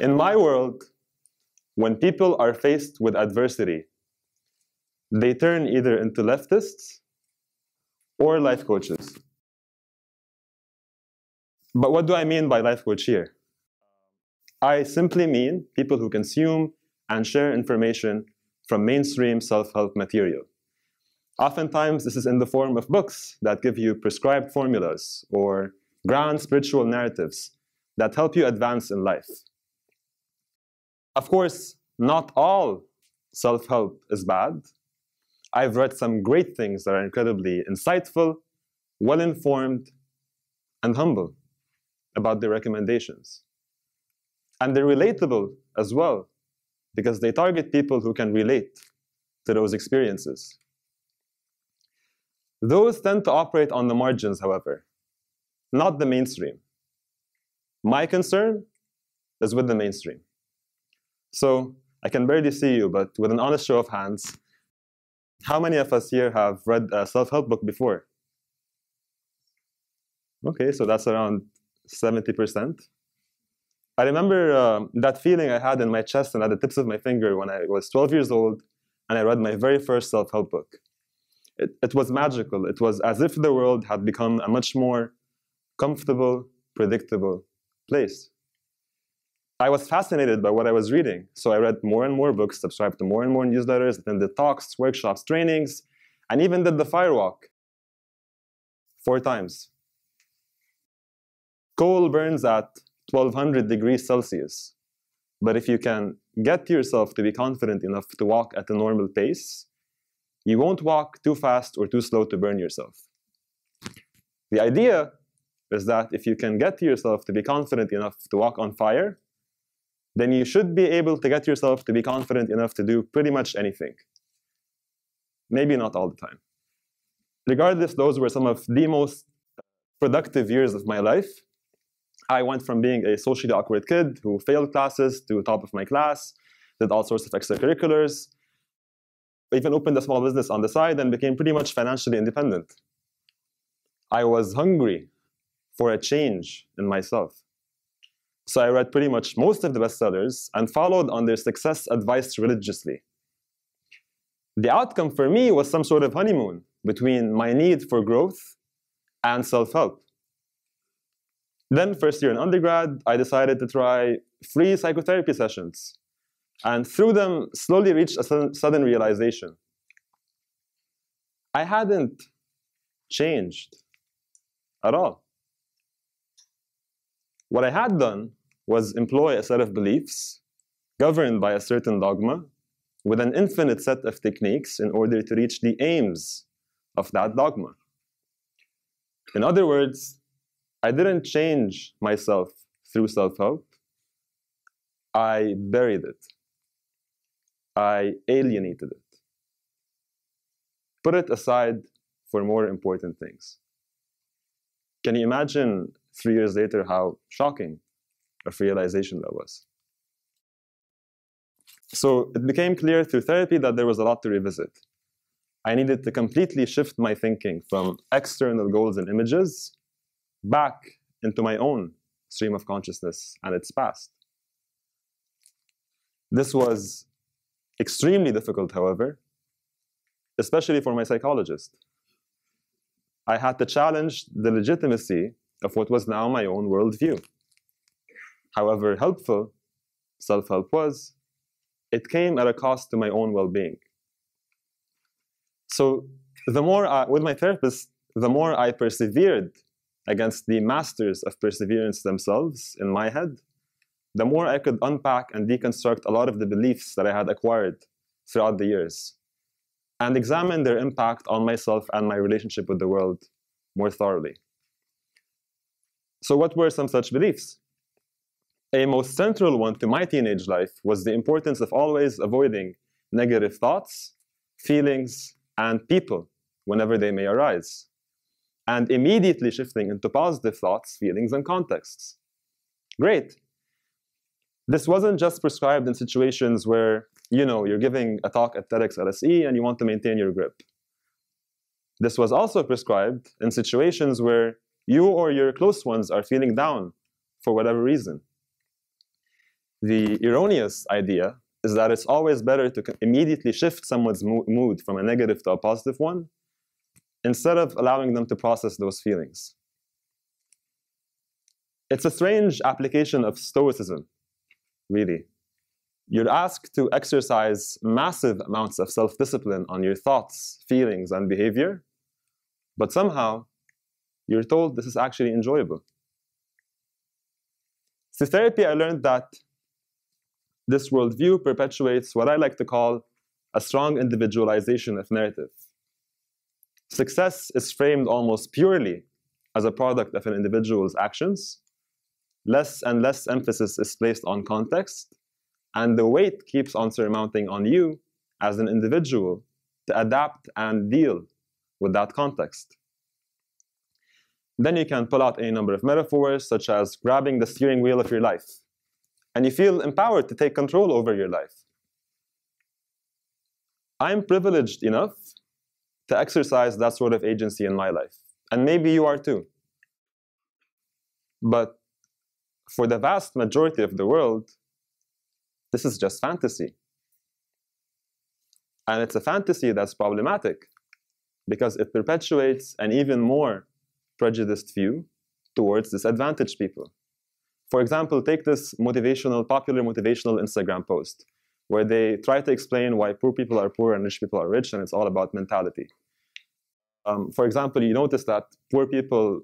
In my world, when people are faced with adversity, they turn either into leftists or life coaches. But what do I mean by life coach here? I simply mean people who consume and share information from mainstream self-help material. Oftentimes, this is in the form of books that give you prescribed formulas or grand spiritual narratives that help you advance in life. Of course, not all self-help is bad. I've read some great things that are incredibly insightful, well-informed, and humble about their recommendations. And they're relatable as well, because they target people who can relate to those experiences. Those tend to operate on the margins, however, not the mainstream. My concern is with the mainstream. So I can barely see you, but with an honest show of hands, how many of us here have read a self-help book before? Okay, so that's around 70%. I remember that feeling I had in my chest and at the tips of my finger when I was 12 years old and I read my very first self-help book. It was magical. It was as if the world had become a much more comfortable, predictable place. I was fascinated by what I was reading, so I read more and more books, subscribed to more and more newsletters, attended talks, workshops, trainings, and even did the firewalk 4 times. Coal burns at 1200 degrees Celsius, but if you can get yourself to be confident enough to walk at a normal pace, you won't walk too fast or too slow to burn yourself. The idea is that if you can get yourself to be confident enough to walk on fire, then you should be able to get yourself to be confident enough to do pretty much anything. Maybe not all the time. Regardless, those were some of the most productive years of my life. I went from being a socially awkward kid who failed classes to top of my class, did all sorts of extracurriculars, even opened a small business on the side and became pretty much financially independent. I was hungry for a change in myself. So I read pretty much most of the bestsellers and followed on their success advice religiously. The outcome for me was some sort of honeymoon between my need for growth and self-help. Then, first year in undergrad, I decided to try free psychotherapy sessions, and through them, slowly reached a sudden realization. I hadn't changed at all. What I had done was employ a set of beliefs governed by a certain dogma with an infinite set of techniques in order to reach the aims of that dogma. In other words, I didn't change myself through self-help. I buried it. I alienated it. Put it aside for more important things. Can you imagine 3 years later how shocking of realization that was? So it became clear through therapy that there was a lot to revisit. I needed to completely shift my thinking from external goals and images back into my own stream of consciousness and its past. This was extremely difficult, however, especially for my psychologist. I had to challenge the legitimacy of what was now my own worldview. However helpful self-help was, it came at a cost to my own well-being. So with my therapist, the more I persevered against the masters of perseverance themselves in my head, the more I could unpack and deconstruct a lot of the beliefs that I had acquired throughout the years and examine their impact on myself and my relationship with the world more thoroughly. So what were some such beliefs? A most central one to my teenage life was the importance of always avoiding negative thoughts, feelings, and people whenever they may arise, and immediately shifting into positive thoughts, feelings, and contexts. Great. This wasn't just prescribed in situations where, you're giving a talk at TEDxLSE and you want to maintain your grip. This was also prescribed in situations where you or your close ones are feeling down for whatever reason. The erroneous idea is that it's always better to immediately shift someone's mood from a negative to a positive one, instead of allowing them to process those feelings. It's a strange application of Stoicism, really. You're asked to exercise massive amounts of self-discipline on your thoughts, feelings, and behavior, but somehow you're told this is actually enjoyable. Through therapy, I learned that this worldview perpetuates what I like to call a strong individualization of narrative. Success is framed almost purely as a product of an individual's actions. Less and less emphasis is placed on context, and the weight keeps on surmounting on you as an individual to adapt and deal with that context. Then you can pull out any number of metaphors, such as grabbing the steering wheel of your life, and you feel empowered to take control over your life. I'm privileged enough to exercise that sort of agency in my life, and maybe you are too. But for the vast majority of the world, this is just fantasy. And it's a fantasy that's problematic because it perpetuates an even more prejudiced view towards disadvantaged people. For example, take this popular motivational Instagram post where they try to explain why poor people are poor and rich people are rich, and it's all about mentality. For example, you notice that poor people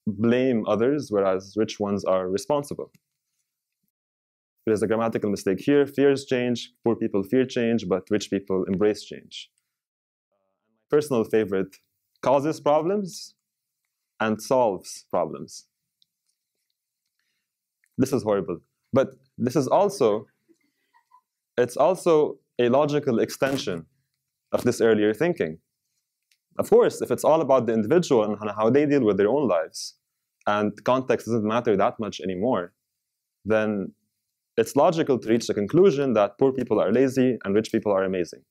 blame others, whereas rich ones are responsible. There's a grammatical mistake here. Fears change, poor people fear change, but rich people embrace change. My personal favorite, causes problems and solves problems. This is horrible. But this is it's also a logical extension of this earlier thinking. Of course, if it's all about the individual and how they deal with their own lives, and context doesn't matter that much anymore, then it's logical to reach the conclusion that poor people are lazy and rich people are amazing.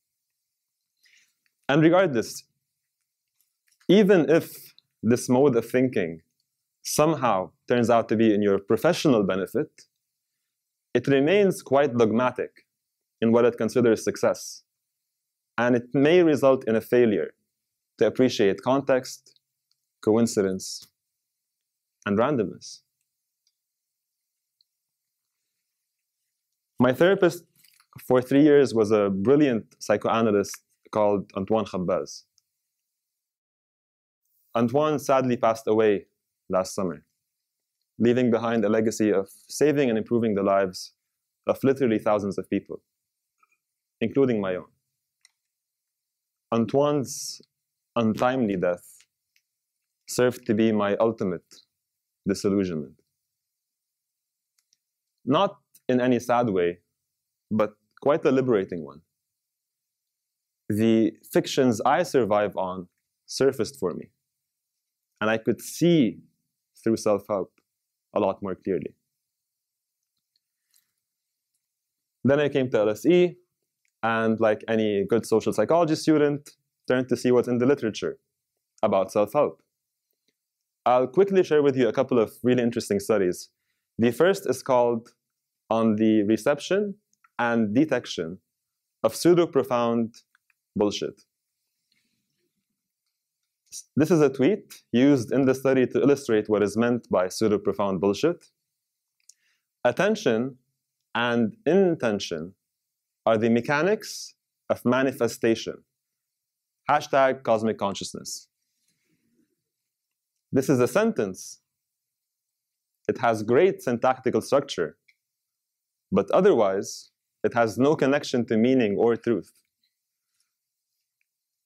And regardless, even if this mode of thinking somehow turns out to be in your professional benefit, it remains quite dogmatic in what it considers success. And it may result in a failure to appreciate context, coincidence, and randomness. My therapist for 3 years was a brilliant psychoanalyst called Antoine Khabbaz. Antoine sadly passed away last summer, leaving behind a legacy of saving and improving the lives of literally thousands of people, including my own. Antoine's untimely death served to be my ultimate disillusionment. Not in any sad way, but quite a liberating one. The fictions I survive on surfaced for me, and I could see through self-help a lot more clearly. Then I came to LSE, and like any good social psychology student, turned to see what's in the literature about self-help. I'll quickly share with you a couple of really interesting studies. The first is called On the Reception and Detection of Pseudo-Profound Bullshit. This is a tweet used in the study to illustrate what is meant by pseudo-profound bullshit. Attention and intention are the mechanics of manifestation. Hashtag cosmic consciousness. This is a sentence. It has great syntactical structure, but otherwise, it has no connection to meaning or truth.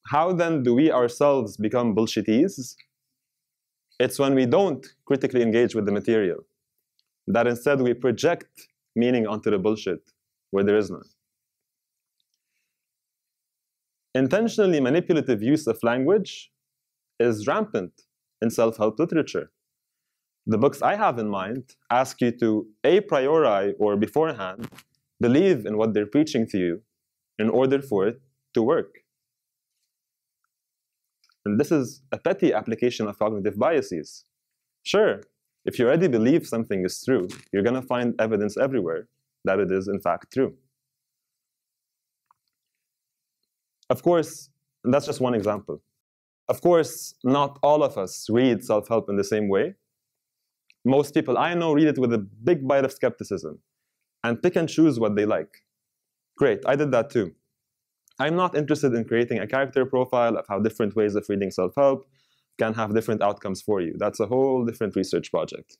How then do we ourselves become bullshittees? It's when we don't critically engage with the material, that instead we project meaning onto the bullshit where there is none. Intentionally manipulative use of language is rampant in self-help literature. The books I have in mind ask you to a priori or beforehand believe in what they're preaching to you in order for it to work. And this is a petty application of cognitive biases. Sure, if you already believe something is true, you're going to find evidence everywhere that it is in fact true. Of course, that's just one example. Of course, not all of us read self-help in the same way. Most people I know read it with a big bite of skepticism and pick and choose what they like. Great, I did that too. I'm not interested in creating a character profile of how different ways of reading self-help can have different outcomes for you. That's a whole different research project.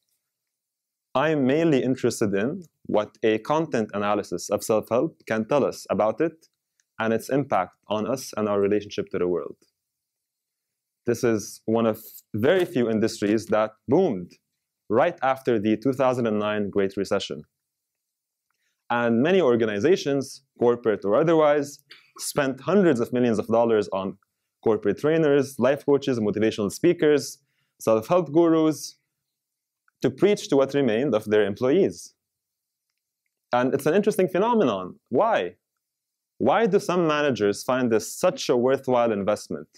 I'm mainly interested in what a content analysis of self-help can tell us about it and its impact on us and our relationship to the world. This is one of very few industries that boomed right after the 2009 Great Recession. And many organizations, corporate or otherwise, spent hundreds of millions of dollars on corporate trainers, life coaches, motivational speakers, self-help gurus, to preach to what remained of their employees. And it's an interesting phenomenon. Why? Why do some managers find this such a worthwhile investment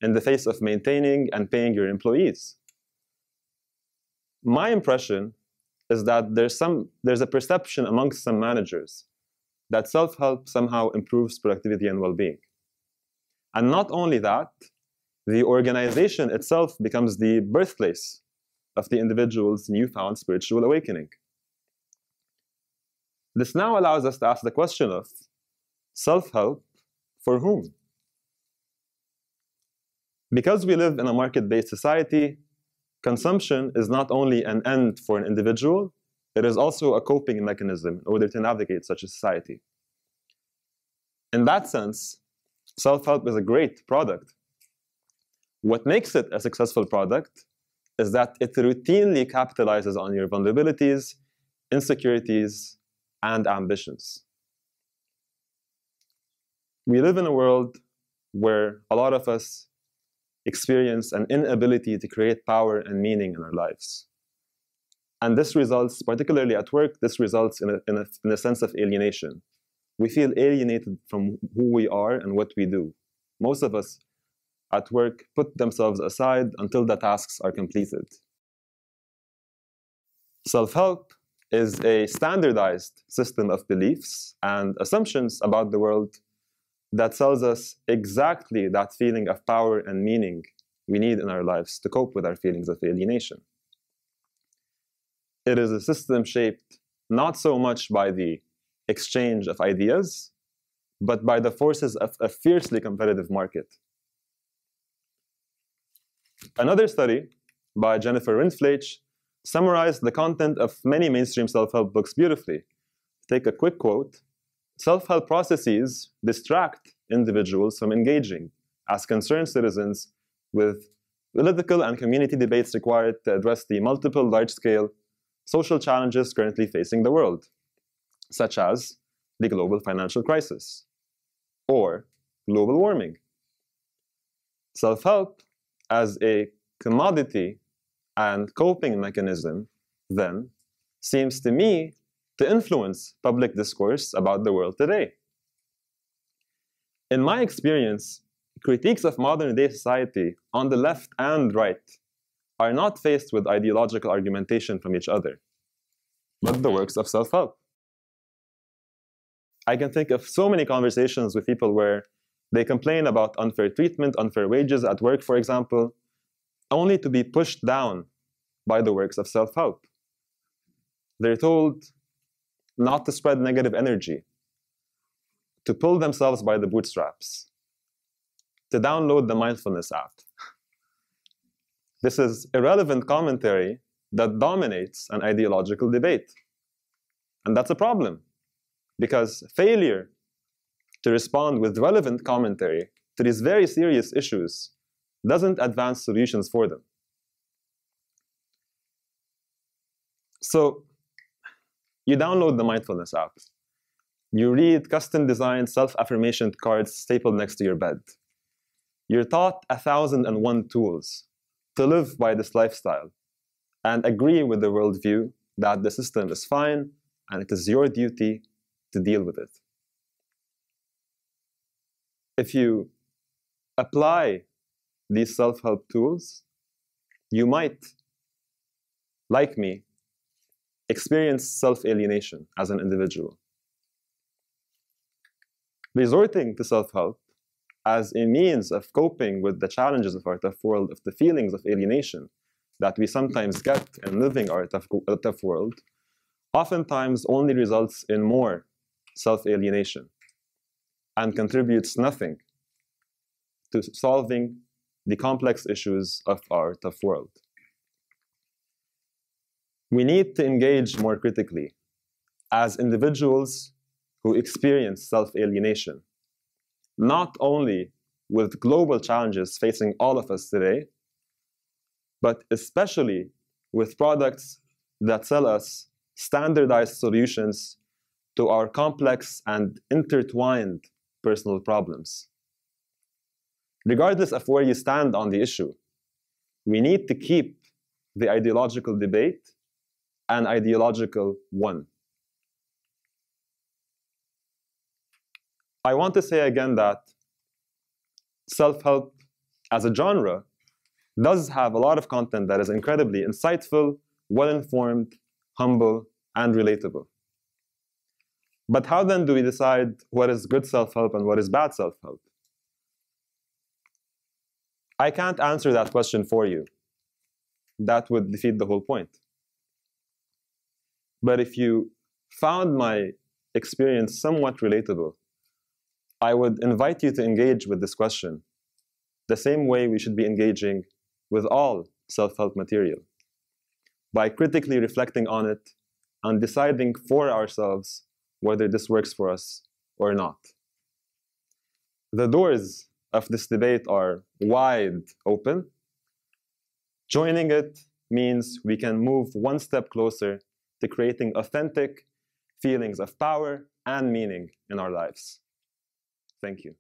in the face of maintaining and paying your employees? My impression is that there's a perception amongst some managers that self-help somehow improves productivity and well-being. And not only that, the organization itself becomes the birthplace of the individual's newfound spiritual awakening. This now allows us to ask the question of self-help for whom? Because we live in a market-based society, consumption is not only an end for an individual, it is also a coping mechanism in order to navigate such a society. In that sense, self-help is a great product. What makes it a successful product is that it routinely capitalizes on your vulnerabilities, insecurities, and ambitions. We live in a world where a lot of us experience an inability to create power and meaning in our lives. And this results, particularly at work, this results in a sense of alienation. We feel alienated from who we are and what we do. Most of us at work put themselves aside until the tasks are completed. Self-help is a standardized system of beliefs and assumptions about the world that tells us exactly that feeling of power and meaning we need in our lives to cope with our feelings of alienation. It is a system shaped not so much by the exchange of ideas, but by the forces of a fiercely competitive market. Another study by Jennifer Rindfleisch summarized the content of many mainstream self-help books beautifully. Take a quick quote. Self-help processes distract individuals from engaging as concerned citizens with political and community debates required to address the multiple large-scale social challenges currently facing the world, such as the global financial crisis or global warming. Self-help as a commodity and coping mechanism, then, seems to me to influence public discourse about the world today. In my experience, critiques of modern-day society on the left and right are not faced with ideological argumentation from each other, but the works of self-help. I can think of so many conversations with people where they complain about unfair treatment, unfair wages at work, for example, only to be pushed down by the works of self-help. They're told not to spread negative energy, to pull themselves by the bootstraps, to download the mindfulness app. This is irrelevant commentary that dominates an ideological debate. And that's a problem, because failure to respond with relevant commentary to these very serious issues doesn't advance solutions for them. So you download the mindfulness app. You read custom-designed self-affirmation cards stapled next to your bed. You're taught 1,001 tools to live by this lifestyle and agree with the worldview that the system is fine and it is your duty to deal with it. If you apply these self-help tools, you might, like me, experience self-alienation as an individual. Resorting to self-help as a means of coping with the challenges of our tough world, of the feelings of alienation that we sometimes get in living our tough world, oftentimes only results in more self-alienation and contributes nothing to solving the complex issues of our tough world. We need to engage more critically as individuals who experience self-alienation, not only with global challenges facing all of us today, but especially with products that sell us standardized solutions to our complex and intertwined personal problems. Regardless of where you stand on the issue, we need to keep the ideological debate an ideological one. I want to say again that self-help as a genre does have a lot of content that is incredibly insightful, well-informed, humble, and relatable. But how then do we decide what is good self-help and what is bad self-help? I can't answer that question for you. That would defeat the whole point. But if you found my experience somewhat relatable, I would invite you to engage with this question the same way we should be engaging with all self-help material, by critically reflecting on it and deciding for ourselves whether this works for us or not. The doors of this debate are wide open. Joining it means we can move one step closer to creating authentic feelings of power and meaning in our lives. Thank you.